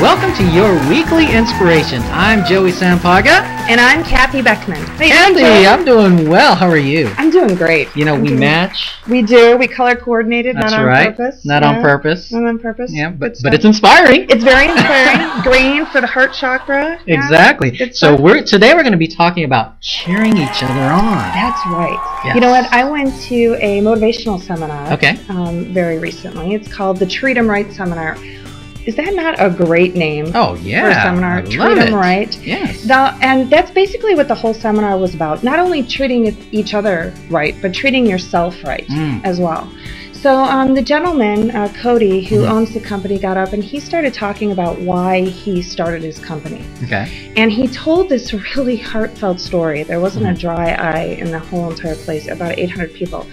welcome to your weekly inspiration. I'm Joey Sampaga. And I'm Kathy Beckman. Hey, Andy, I'm doing well. How are you? I'm doing great. You know, we match. We do. We color coordinated, That's not on right. purpose. Not on purpose. Not on purpose. Yeah, but it's inspiring. It's very inspiring. Green for the heart chakra. Yeah. Exactly. So today we're going to be talking about cheering each other on. That's right. Yes. You know what? I went to a motivational seminar. Okay. Very recently. It's called the Treat 'em Right Seminar. Is that not a great name? Oh, yeah. For a seminar? Treat 'em right. Yes. And that's basically what the whole seminar was about. Not only treating each other right, but treating yourself right as well. So the gentleman, Cody, who owns the company, got up and he started talking about why he started his company. Okay. And he told this really heartfelt story. There wasn't a dry eye in the whole entire place, about 800 people.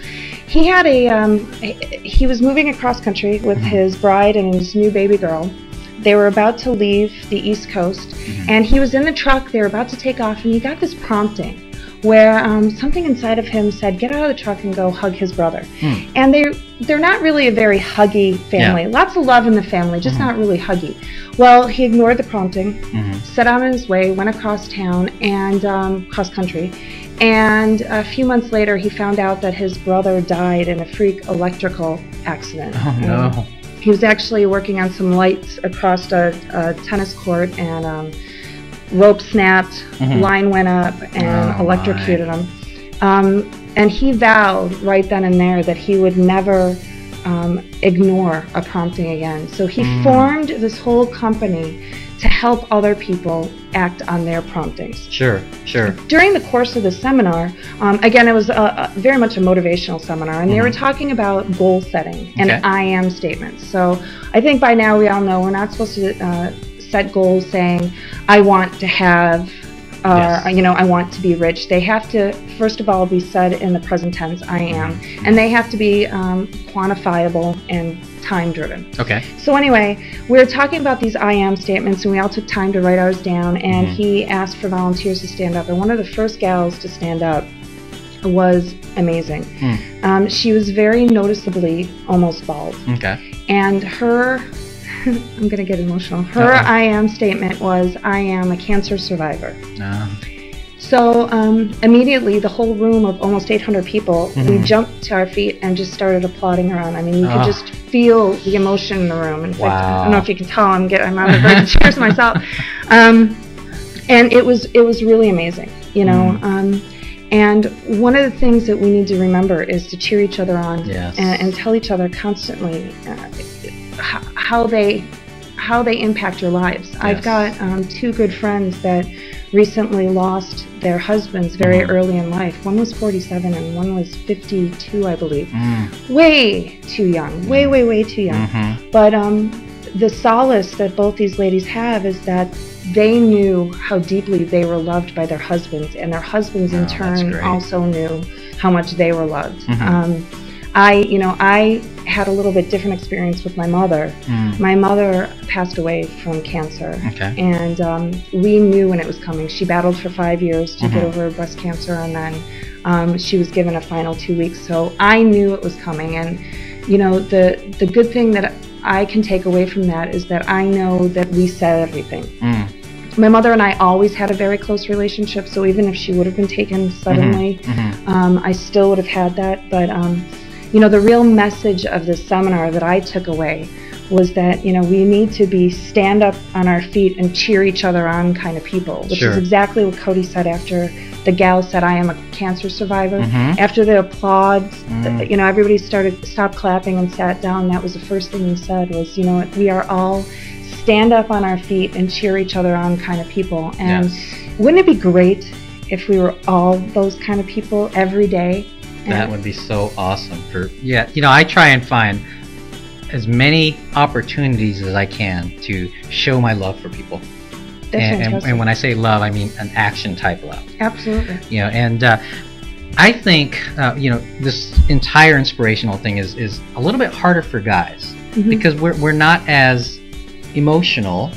He had he was moving across country with his bride and his new baby girl. They were about to leave the East Coast, and he was in the truck. They were about to take off, and he got this prompting where something inside of him said, get out of the truck and go hug his brother. And they're not really a very huggy family. Yeah. Lots of love in the family, just not really huggy. Well, he ignored the prompting, set out on his way, went across town and cross country. And a few months later, he found out that his brother died in a freak electrical accident. Oh, no. He was actually working on some lights across a tennis court, and rope snapped, line went up, and electrocuted him. And he vowed right then and there that he would never ignore a prompting again. So he formed this whole company to help other people act on their promptings. Sure, sure. During the course of the seminar, again, it was very much a motivational seminar, and they were talking about goal setting and I am statements. So I think by now we all know we're not supposed to set goals saying, I want to have, you know, I want to be rich. They have to, first of all, be said in the present tense, I am, and they have to be quantifiable and time-driven. Okay. So anyway, we were talking about these I am statements, and we all took time to write ours down, and he asked for volunteers to stand up, and one of the first gals to stand up was amazing. She was very noticeably almost bald. Okay. And her, I'm going to get emotional, her I am statement was, I am a cancer survivor. So immediately, the whole room of almost 800 people, we jumped to our feet and just started applauding her on. I mean, you could just feel the emotion in the room. In fact, I don't know if you can tell, I'm on the verge of tears myself. And it was really amazing, you know. And one of the things that we need to remember is to cheer each other on and tell each other constantly how they impact your lives. I've got two good friends that recently lost their husbands very early in life. One was 47 and one was 52, I believe. Way too young. Way too young. But the solace that both these ladies have is that they knew how deeply they were loved by their husbands, and their husbands in turn also knew how much they were loved. I had a little bit different experience with my mother. My mother passed away from cancer, and we knew when it was coming. She battled for 5 years to get over breast cancer, and then she was given a final 2 weeks. So I knew it was coming, and you know, the good thing that I can take away from that is that I know that we said everything. My mother and I always had a very close relationship, so even if she would have been taken suddenly, I still would have had that. But you know, the real message of this seminar that I took away was that, you know, we need to be stand up on our feet and cheer each other on kind of people, which is exactly what Cody said after the gal said, I am a cancer survivor. After the applause, you know, everybody stopped clapping and sat down. That was the first thing he said was, you know what, we are all stand up on our feet and cheer each other on kind of people. And wouldn't it be great if we were all those kind of people every day? That would be so awesome. You know, I try and find as many opportunities as I can to show my love for people. And when I say love, I mean an action type love. Absolutely. You know, and I think you know, this entire inspirational thing is a little bit harder for guys because we're not as emotional.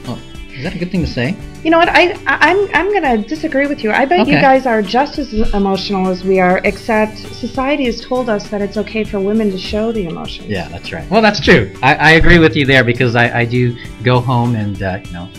Oh, is that a good thing to say? You know what? I'm gonna disagree with you. I bet you guys are just as emotional as we are, except society has told us that it's okay for women to show the emotions. Yeah, that's right. Well, that's true. I agree with you there, because I do go home and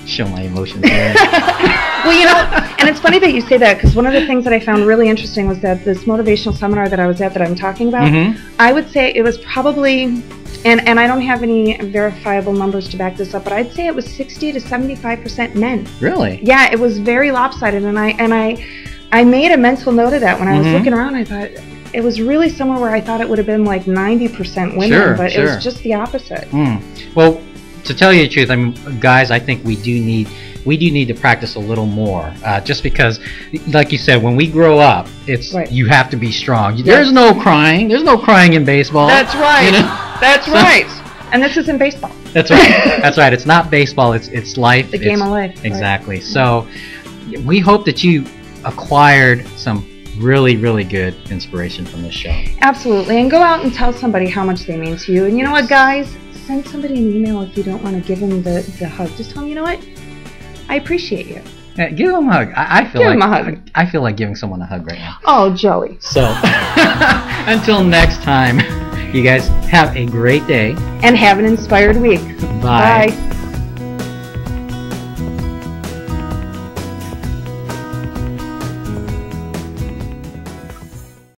show my emotions. Well, and it's funny that you say that, because one of the things that I found really interesting was that this motivational seminar that I was at that I'm talking about, I would say it was probably, and I don't have any verifiable numbers to back this up, but I'd say it was 60 to 75% men. Really? Yeah, it was very lopsided, and I made a mental note of that when I was looking around. I thought it was really somewhere where I thought it would have been like 90% women, but it was just the opposite. Well, to tell you the truth, I mean, guys, I think we do need to practice a little more, just because, like you said, when we grow up, it's you have to be strong. There's no crying. There's no crying in baseball. That's right. You know? That's right. And this isn't baseball. That's right. That's right. It's not baseball. It's life. The game of life. Exactly. Right. So we hope that you acquired some really, really good inspiration from this show. Absolutely. And go out and tell somebody how much they mean to you. And you know what, guys? Send somebody an email if you don't want to give them the hug. Just tell them, you know what? I appreciate you. Yeah, give them a hug. Give them a hug. I feel like giving someone a hug right now. Oh, Joey. So, until next time, you guys have a great day. And have an inspired week. Bye. Bye.